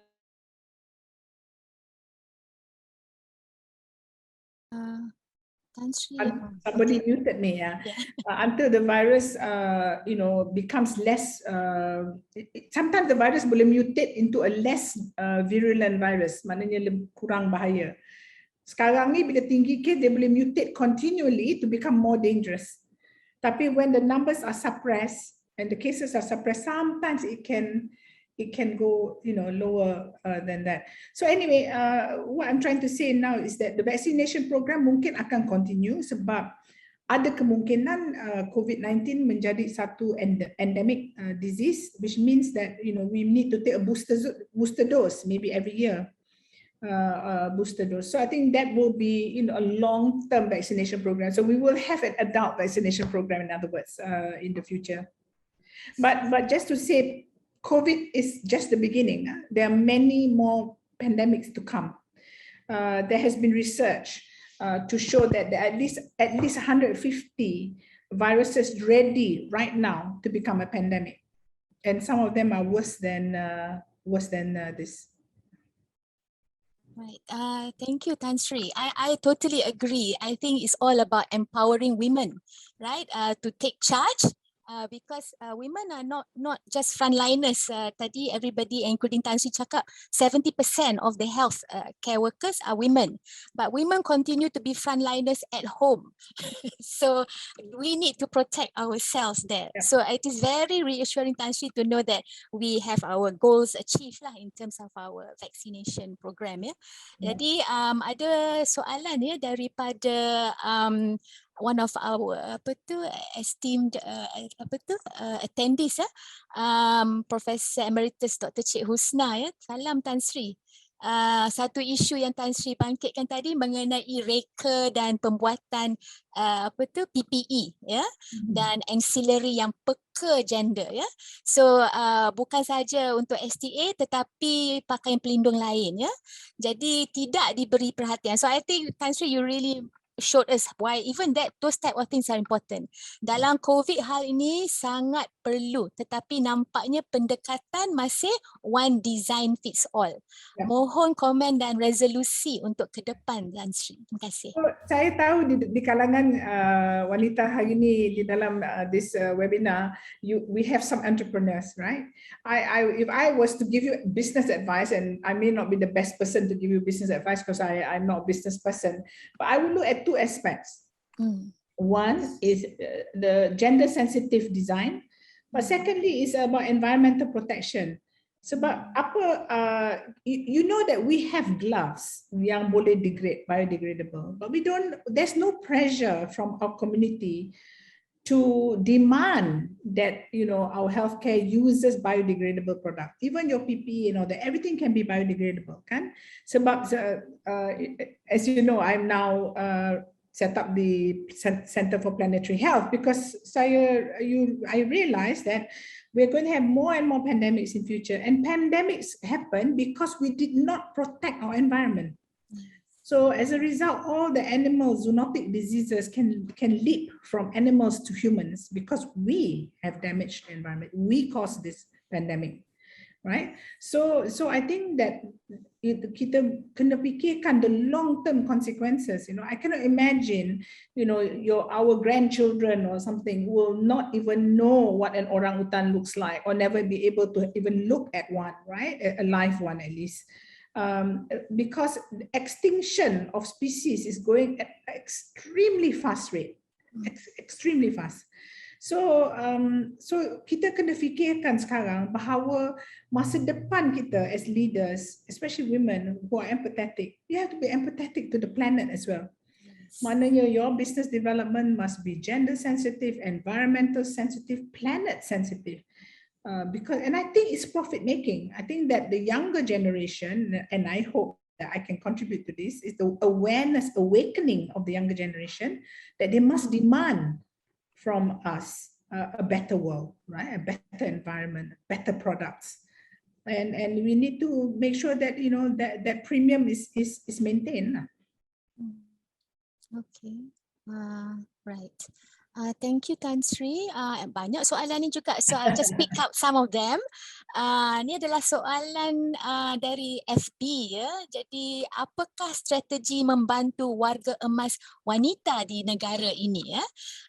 somebody muted me, yeah. Until the virus becomes less, sometimes the virus boleh mutate into a less virulent virus, maknanya kurang bahaya. Sekarang ni bila tinggi kes, dia boleh mutate continually to become more dangerous. Tapi when the numbers are suppressed and the cases are suppressed, sometimes it can go lower than that. So anyway, what I'm trying to say now is that the vaccination program mungkin akan continue sebab ada kemungkinan COVID-19 menjadi satu endemic disease, which means that we need to take a booster dose maybe every year. Booster dose. So I think that will be a long-term vaccination program. So we will have an adult vaccination program, in other words, in the future. But just to say, COVID is just the beginning. There are many more pandemics to come. There has been research to show that there are at least 150 viruses ready right now to become a pandemic, and some of them are worse than this. Right. Thank you, Tan Sri. I totally agree. I think it's all about empowering women, right? To take charge because women are not just frontliners. Tadi everybody, including Tan Sri, cakap 70% of the health care workers are women, but women continue to be frontliners at home. So we need to protect ourselves there. Yeah. So it is very reassuring, Tan Sri, to know that we have our goals achieved lah in terms of our vaccination program. Ya. Jadi ada soalan ya daripada one of our esteemed attendees Professor Emeritus Dr. Cik Husna ya. Salam Tan Sri. Satu isu yang Tan Sri bangkitkan tadi mengenai reka dan pembuatan PPE ya, dan ancillary yang peka gender ya. So bukan saja untuk STA tetapi pakaian pelindung lain ya. Jadi tidak diberi perhatian. So I think Tan Sri, you really showed us why even those type of things are important. Dalam COVID hal ini sangat perlu, tetapi nampaknya pendekatan masih one design fits all. Ya. Mohon komen dan resolusi untuk ke depan, Tan Sri. Terima kasih. So, saya tahu di kalangan wanita hari ini di dalam this webinar, we have some entrepreneurs, right? If I was to give you business advice, and I may not be the best person to give you business advice because I'm not a business person, but I will look at two aspects. One is the gender sensitive design, but secondly is about environmental protection. Sebab you know that we have gloves yang boleh biodegradable, but there's no pressure from our community to demand that, you know, our healthcare uses biodegradable product. Even your PPE, you know, that everything can be biodegradable, kan? Sebab as you know, I'm now set up the Center for Planetary Health because I realized that we're going to have more and more pandemics in future, and pandemics happen because we did not protect our environment. So as a result, all the animals, zoonotic diseases can leap from animals to humans because we have damaged the environment. We caused this pandemic, right? So I think that kita kena fikirkan the long-term consequences. You know, I cannot imagine, you know, our grandchildren or something will not even know what an orangutan looks like, or never be able to even look at one, right? A live one at least. Because extinction of species is going at extremely fast rate, extremely fast. So kita kena fikirkan sekarang bahawa masa depan kita as leaders, especially women who are empathetic, you have to be empathetic to the planet as well. Maknanya your business development must be gender sensitive, environmental sensitive, planet sensitive. And I think it's profit making. I think that the younger generation, and I hope that I can contribute to this, is the awareness, awakening of the younger generation that they must demand from us a better world, right? A better environment, better products, and we need to make sure that, you know, that premium is maintained. Okay, right. Thank you, Tan Sri. Banyak soalan ni juga, so I'll just pick up some of them. Ni adalah soalan dari FB ya. Jadi, apakah strategi membantu warga emas wanita di negara ini ya?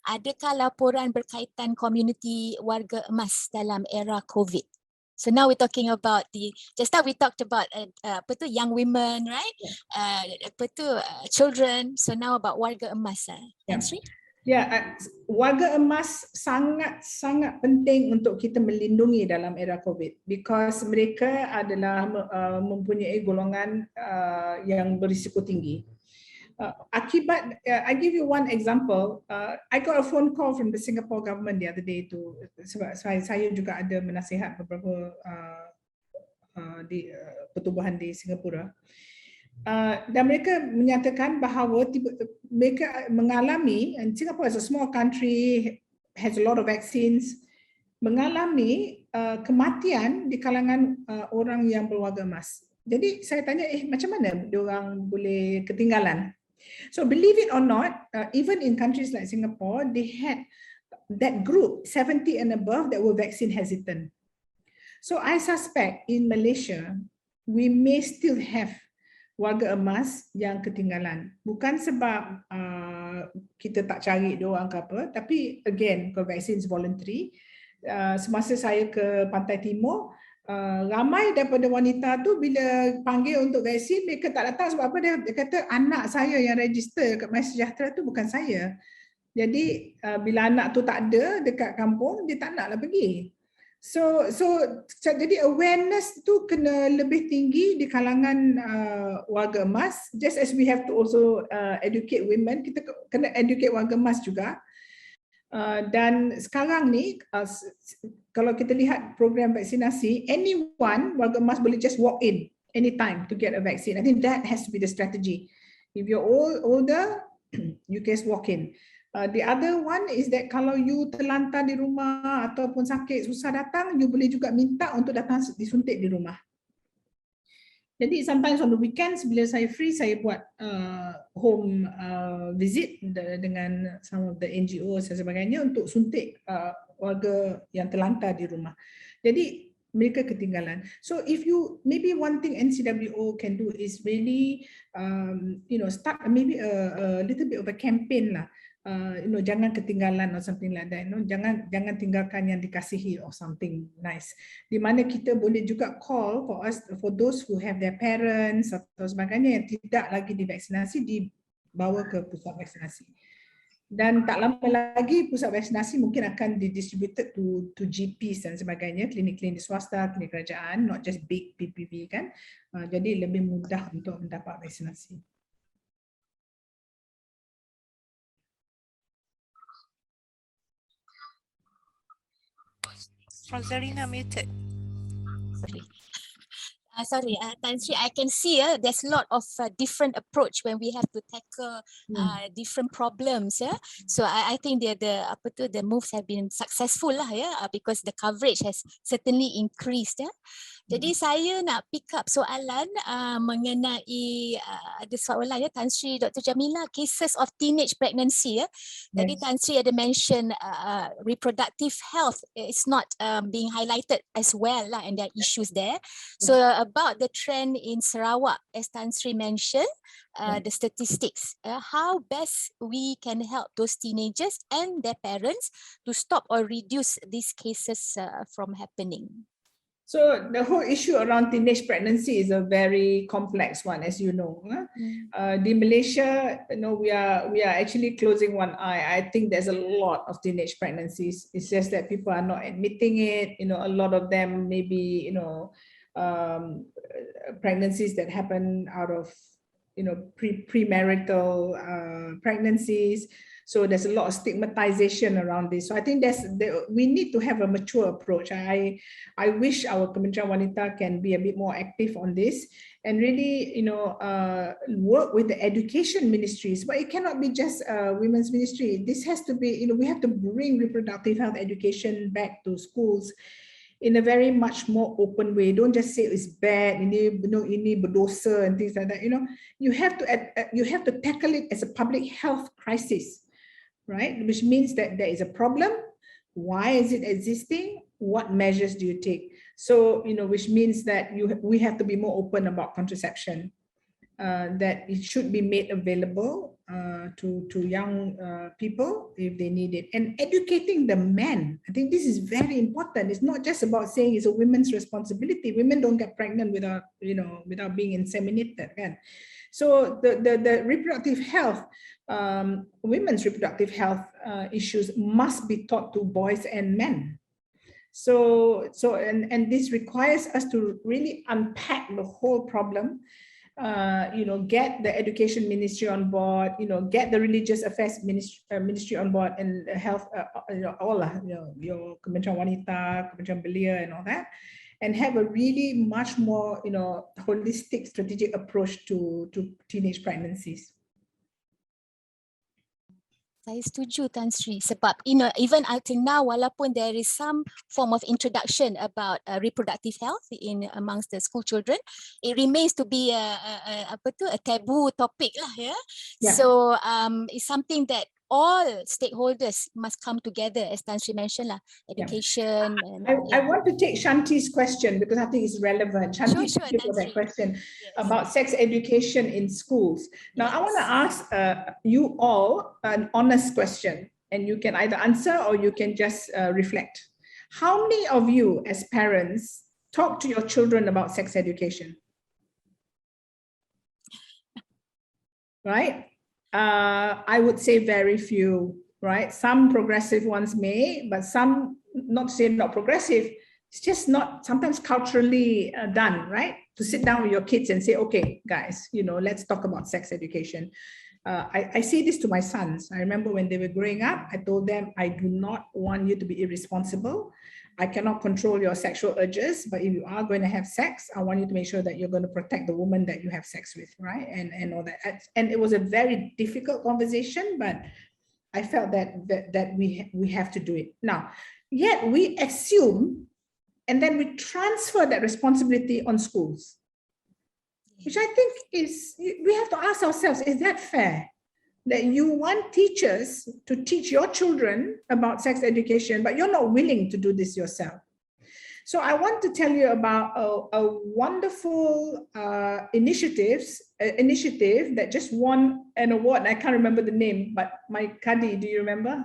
Adakah laporan berkaitan komuniti warga emas dalam era COVID? So now we're talking about just now we talked about young women, right? Children. So now about warga emas. Tan Sri? Ya, warga emas sangat penting untuk kita melindungi dalam era COVID, because mereka adalah mempunyai golongan yang berisiko tinggi. Akibat, I give you one example. I got a phone call from the Singapore government the other day sebab saya juga ada menasihat beberapa di pertubuhan di Singapura. Dan mereka menyatakan bahawa mereka mengalami, and Singapore is a small country, has a lot of vaccines, mengalami kematian di kalangan orang yang berwarga emas. Jadi saya tanya, macam mana diorang boleh ketinggalan? So believe it or not, even in countries like Singapore, they had that group 70 and above that were vaccine hesitant. So I suspect in Malaysia, we may still have warga emas yang ketinggalan. Bukan sebab kita tak cari diorang ke apa, tapi again, vaksin is voluntary. Semasa saya ke Pantai Timur, ramai daripada wanita tu bila panggil untuk vaksin, mereka tak datang sebab apa? Dia kata anak saya yang register kat Majlis Sejahtera tu bukan saya. Jadi bila anak tu tak ada dekat kampung, dia tak naklah pergi. So jadi awareness tu kena lebih tinggi di kalangan warga emas. Just as we have to also educate women, kita kena educate warga emas juga. Dan sekarang ni kalau kita lihat program vaksinasi, anyone warga emas boleh just walk in anytime to get a vaccine. I think that has to be the strategy. If you're older, you can walk in. The other one is that kalau you terlantar di rumah ataupun sakit susah datang, you boleh juga minta untuk datang disuntik di rumah. Jadi sometimes on the weekends bila saya free, saya buat home visit dengan some of the NGOs dan sebagainya untuk suntik warga yang terlantar di rumah. Jadi mereka ketinggalan. So if you, maybe one thing NCWO can do is really start maybe a little bit of a campaign lah. Jangan ketinggalan or something like that. Jangan tinggalkan yang dikasihi or something nice. Di mana kita boleh juga call for those who have their parents atau sebagainya yang tidak lagi divaksinasi, dibawa ke pusat vaksinasi. Dan tak lama lagi pusat vaksinasi mungkin akan didistributed to GPs dan sebagainya, klinik-klinik swasta, klinik kerajaan, not just big PPV kan. Jadi lebih mudah untuk mendapat vaksinasi. Prof. Zarina muted. Sorry, Tan Sri, I can see there's a lot of different approach when we have to tackle different problems. So I think the moves have been successful lah, because the coverage has certainly increased. Jadi saya nak pick up soalan mengenai ada soalan Tan Sri Dr. Jemilah, cases of teenage pregnancy. Tadi Tan Sri ada mention reproductive health is not being highlighted as well lah, and there are issues there. So about the trend in Sarawak, as Tan Sri mentioned, the statistics, how best we can help those teenagers and their parents to stop or reduce these cases from happening. So the whole issue around teenage pregnancy is a very complex one, as you know. Di Malaysia, we are actually closing one eye. I think there's a lot of teenage pregnancies. It's just that people are not admitting it. A lot of them maybe pregnancies that happen out of premarital pregnancies. So there's a lot of stigmatization around this. So I think we need to have a mature approach. I wish our Kepimpinan Wanita can be a bit more active on this and really, work with the education ministries. But it cannot be just women's ministry. This has to be, we have to bring reproductive health education back to schools in a very much more open way. Don't just say it's bad, ini berdosa and things like that. You have to tackle it as a public health crisis. Right, which means that there is a problem. Why is it existing? What measures do you take? So, which means that we have to be more open about contraception. That it should be made available to young people if they need it, and educating the men. I think this is very important. It's not just about saying it's a women's responsibility. Women don't get pregnant without being inseminated, kan? So the reproductive health, women's reproductive health issues must be taught to boys and men. So this requires us to really unpack the whole problem. Get the education ministry on board, get the religious affairs ministry on board, and health, all your Kepimpinan Wanita, Kepimpinan Belia, and all that, and have a really much more, holistic strategic approach to teenage pregnancies. Saya setuju Tan Sri, sebab even until now, walaupun there is some form of introduction about reproductive health amongst the school children, it remains to be a taboo topic lah, yeah. So it's something that all stakeholders must come together, as Tan Sri mentioned, education. I want to take Shanti's question because I think it's relevant. Shanti, Sure, thank you for that question about Yes. sex education in schools. Now, I want to ask you all an honest question, and you can either answer or you can just reflect. How many of you as parents talk to your children about sex education? Right? I would say very few, right? Some progressive ones may, but some, not to say not progressive, it's just not sometimes culturally done, right? To sit down with your kids and say, okay, guys, you know, let's talk about sex education. I say this to my sons. I remember when they were growing up, I told them, I do not want you to be irresponsible. I cannot control your sexual urges, but if you are going to have sex, I want you to make sure that you're going to protect the woman that you have sex with, right? And all that. And it was a very difficult conversation, but I felt that we have to do it. Now, yet we assume, and then we transfer that responsibility on schools, which I think is, we have to ask ourselves, is that fair? That you want teachers to teach your children about sex education, but you're not willing to do this yourself. So I want to tell you about a wonderful initiative that just won an award. I can't remember the name, but my Kadi, do you remember?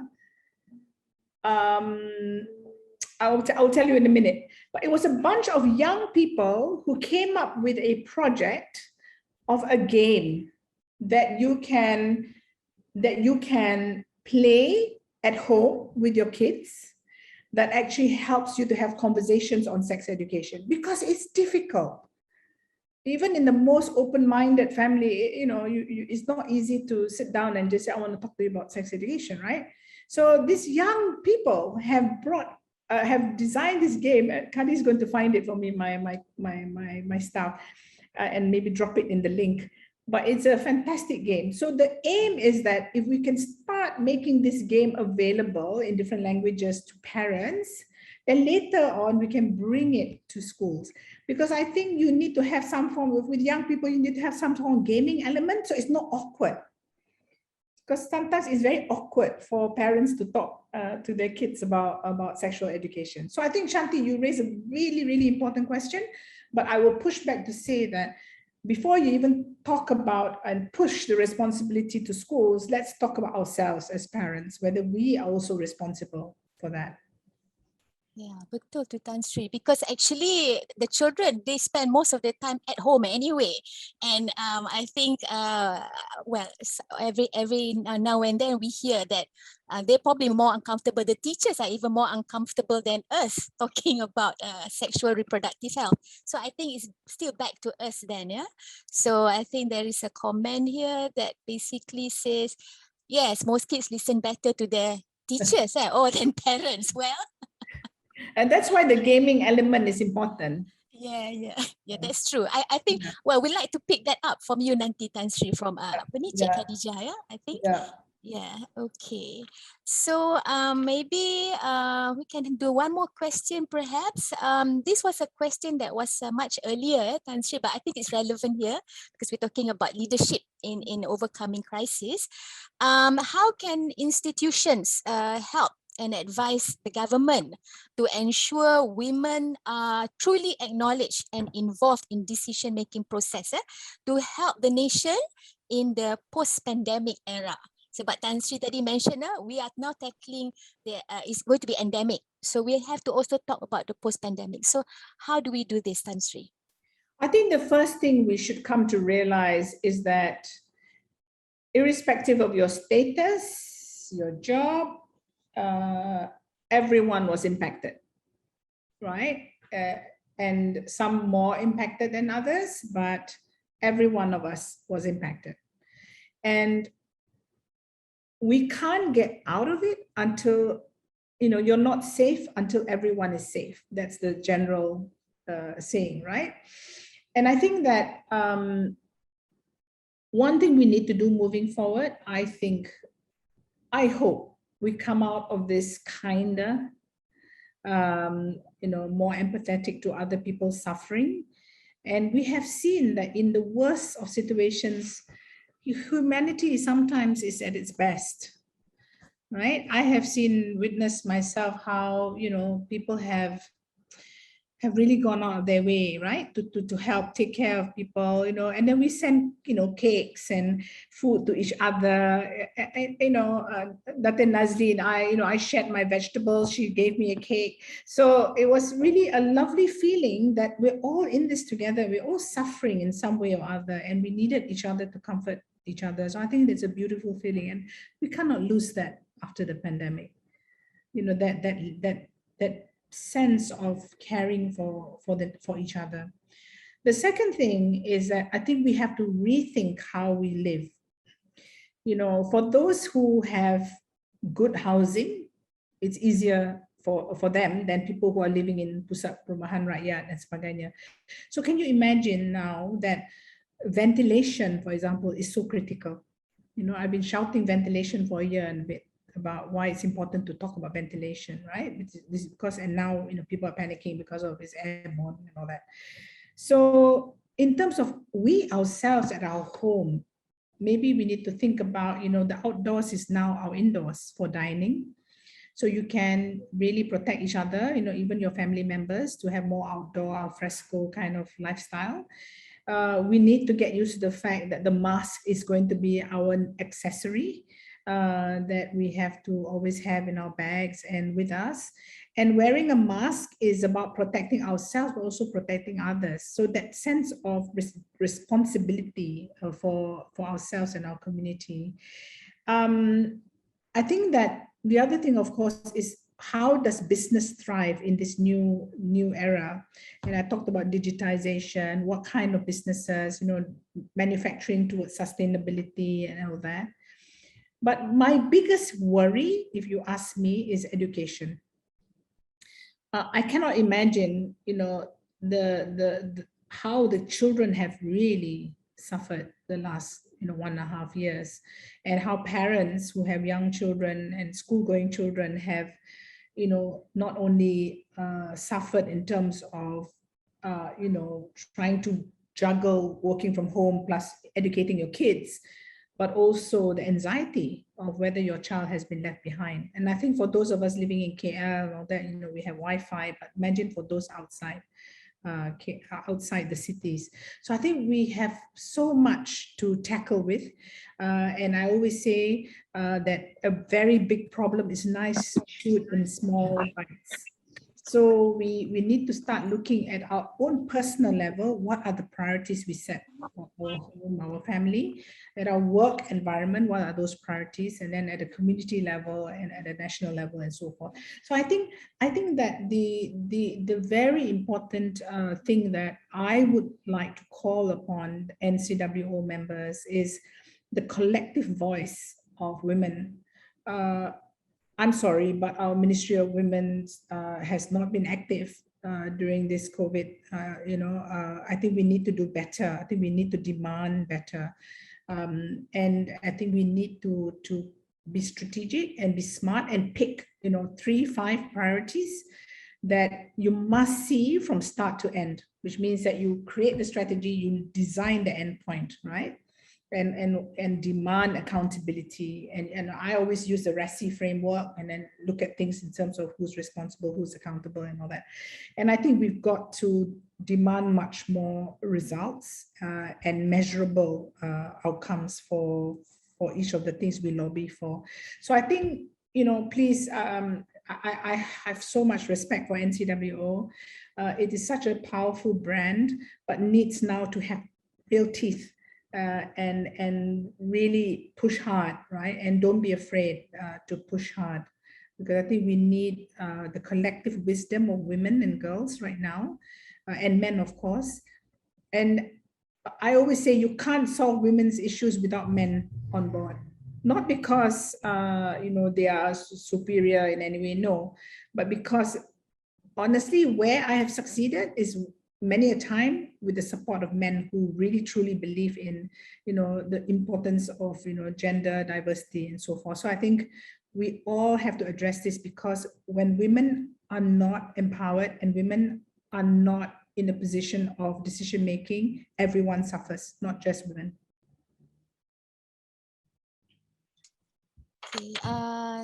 I'll tell you in a minute. But it was a bunch of young people who came up with a project of a game that you can play at home with your kids that actually helps you to have conversations on sex education, because it's difficult. Even in the most open-minded family, you know, it's not easy to sit down and just say, I want to talk to you about sex education, right? So these young people have designed this game. Kadi is going to find it for me, my staff, and maybe drop it in the link. But it's a fantastic game. So the aim is that if we can start making this game available in different languages to parents, then later on we can bring it to schools. Because I think you need to have some form of, with young people, you need to have some form of gaming element, so it's not awkward. Because sometimes it's very awkward for parents to talk to their kids about sexual education. So I think, Shanti, you raise a really, really important question, but I will push back to say that before you even talk about and push the responsibility to schools, let's talk about ourselves as parents, whether we are also responsible for that. Yeah, betul tu Tan Sri, because actually the children, they spend most of their time at home anyway, and I think well, every now and then we hear that they're probably more uncomfortable. The teachers are even more uncomfortable than us talking about sexual reproductive health. So I think it's still back to us then, yeah. So I think there is a comment here that basically says, yes, most kids listen better to their teachers than parents. Well. And that's why the gaming element is important. Yeah, that's true. I think, well, we like to pick that up from you nanti, Tan Sri, from Cik Khadijah, yeah, I think. Yeah, okay. So maybe we can do one more question perhaps. This was a question that was much earlier, Tan Sri, but I think it's relevant here because we're talking about leadership in overcoming crisis. How can institutions help and advise the government to ensure women are truly acknowledged and involved in decision-making process to help the nation in the post-pandemic era? Sebab Tan Sri tadi mention, we are now tackling it's going to be endemic. So we have to also talk about the post-pandemic. So how do we do this, Tan Sri? I think the first thing we should come to realize is that irrespective of your status, your job, everyone was impacted, right? And some more impacted than others, but every one of us was impacted. And we can't get out of it until, you're not safe until everyone is safe. That's the general saying, right? And I think that one thing we need to do moving forward, I hope we come out of this kinder, more empathetic to other people's suffering. And we have seen that in the worst of situations, humanity sometimes is at its best. right? I have witnessed myself how, people have really gone out of their way, right, to help take care of people, and then we send, cakes and food to each other. Dr. Nazli and I shared my vegetables. She gave me a cake. So it was really a lovely feeling that we're all in this together. We're all suffering in some way or other, and we needed each other to comfort each other. So I think it's a beautiful feeling, and we cannot lose that after the pandemic. That sense of caring for each other. The second thing is that I think we have to rethink how we live. For those who have good housing, it's easier for them than people who are living in pusat perumahan rakyat and sebagainya. So can you imagine now that ventilation, for example, is so critical? I've been shouting ventilation for a year and a bit about why it's important to talk about ventilation, right? This is because, and now, people are panicking because of it's airborne and all that. So in terms of we ourselves at our home, maybe we need to think about, the outdoors is now our indoors for dining. So you can really protect each other, even your family members, to have more outdoor, al fresco kind of lifestyle. We need to get used to the fact that the mask is going to be our accessory that we have to always have in our bags and with us. And wearing a mask is about protecting ourselves, but also protecting others. So that sense of responsibility for ourselves and our community. I think that the other thing, of course, is how does business thrive in this new era? And I talked about digitization, what kind of businesses, manufacturing towards sustainability and all that. But my biggest worry, if you ask me, is education. I cannot imagine, how the children have really suffered the last 1.5 years, and how parents who have young children and school-going children have, not only suffered in terms of, trying to juggle working from home plus educating your kids, but also the anxiety of whether your child has been left behind. And I think for those of us living in KL, all that, we have Wi-Fi, but imagine for those outside the cities. So I think we have so much to tackle with. And I always say that a very big problem is nice food in small bites. So we need to start looking at our own personal level. What are the priorities we set for our home, our family, at our work environment? What are those priorities? And then at the community level and at the national level and so forth. So I think that the very important thing that I would like to call upon NCWO members is the collective voice of women. I'm sorry, but our Ministry of Women has not been active during this COVID. I think we need to do better. I think we need to demand better. And I think we need to be strategic and be smart and pick, 3-5 priorities that you must see from start to end, which means that you create the strategy, you design the endpoint, right? And demand accountability. And I always use the RACI framework and then look at things in terms of who's responsible, who's accountable and all that. And I think we've got to demand much more results and measurable outcomes for each of the things we lobby for. So I think, please, I have so much respect for NCWO. It is such a powerful brand, but needs now to have real teeth. And really push hard, right? And don't be afraid to push hard, because I think we need the collective wisdom of women and girls right now, and men, of course. And I always say you can't solve women's issues without men on board. Not because they are superior in any way, no, but because honestly, where I have succeeded is many a time with the support of men who really truly believe in, the importance of, gender diversity and so forth. So I think we all have to address this, because when women are not empowered and women are not in a position of decision making, everyone suffers, not just women. Okay,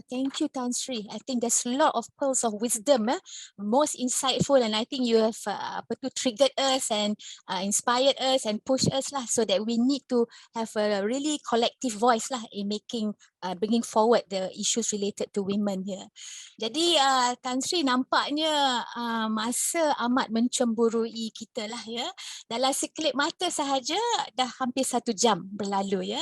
thank you, Tan Sri. I think there's a lot of pearls of wisdom, most insightful, and I think you have triggered us and inspired us and pushed us lah, so that we need to have a really collective voice lah in bringing forward the issues related to women here. Jadi Tan Sri nampaknya masa amat mencemburui kita lah ya. Dalam sekelip mata sahaja dah hampir 1 jam berlalu ya.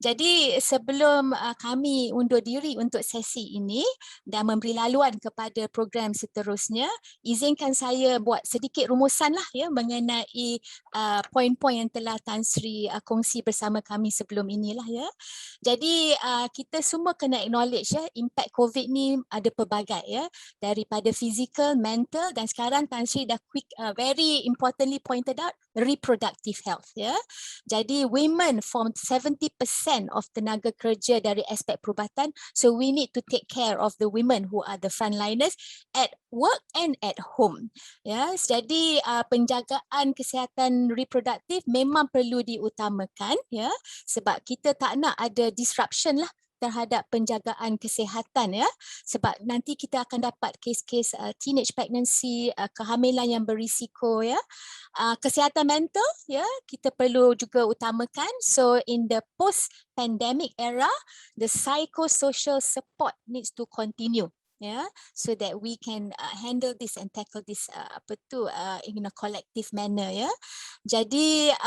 Jadi sebelum kami undur diri untuk sesi ini dan memberi laluan kepada program seterusnya, izinkan saya buat sedikit rumusan lah ya mengenai poin-poin yang telah Tan Sri kongsi bersama kami sebelum inilah ya. Jadi kita semua kena acknowledge ya, impact COVID ni ada pelbagai ya, daripada physical, mental, dan sekarang Tan Sri dah very importantly pointed out reproductive health ya. Jadi women form 70% of tenaga kerja dari aspek perubatan, so we need to take care of the women who are the frontliners at work and at home ya. Jadi penjagaan kesihatan reproduktif memang perlu diutamakan ya, sebab kita tak nak ada disruption lah terhadap penjagaan kesihatan ya, sebab nanti kita akan dapat kes-kes teenage pregnancy, kehamilan yang berisiko ya. Kesihatan mental ya, kita perlu juga utamakan. So in the post pandemic era, the psychosocial support needs to continue yeah, so that we can handle this and tackle this in a collective manner ya. Jadi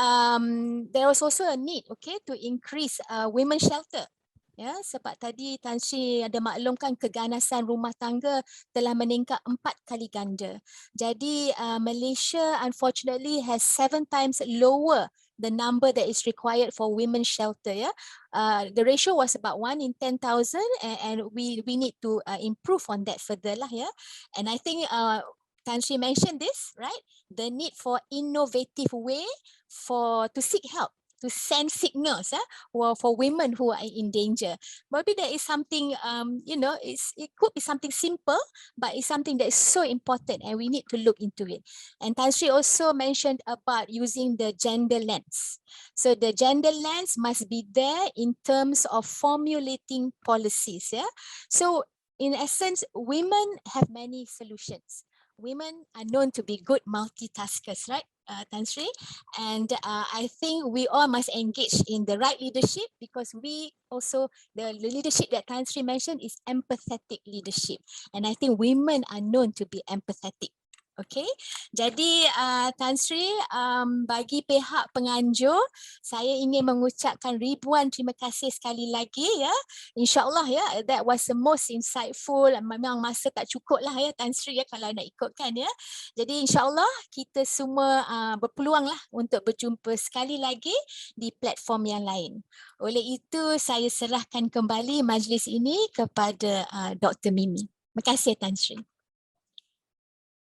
there was also a need to increase women shelter. Ya, sebab tadi Tan Sri ada maklumkan keganasan rumah tangga telah meningkat 4 kali ganda. Jadi Malaysia unfortunately has 7 times lower the number that is required for women's shelter. Ya, the ratio was about 1 in 10,000, and we need to improve on that further lah. Ya, and I think Tan Sri mentioned this, right? The need for innovative way to seek help, to send signals for women who are in danger. Maybe there is something, it could be something simple, but it's something that is so important and we need to look into it. And Tan Sri also mentioned about using the gender lens. So the gender lens must be there in terms of formulating policies. Yeah? So in essence, women have many solutions. Women are known to be good multitaskers, right? Tan Sri, and I think we all must engage in the right leadership, because we also, the leadership that Tan Sri mentioned is empathetic leadership, and I think women are known to be empathetic. Okay, jadi Tan Sri, bagi pihak penganjur, saya ingin mengucapkan ribuan terima kasih sekali lagi ya. InsyaAllah ya, that was the most insightful. Memang masa tak cukup lah ya Tan Sri ya kalau nak ikutkan ya. Jadi insyaAllah kita semua berpeluang lah untuk berjumpa sekali lagi di platform yang lain. Oleh itu saya serahkan kembali majlis ini kepada Dr. Mimi. Terima kasih Tan Sri.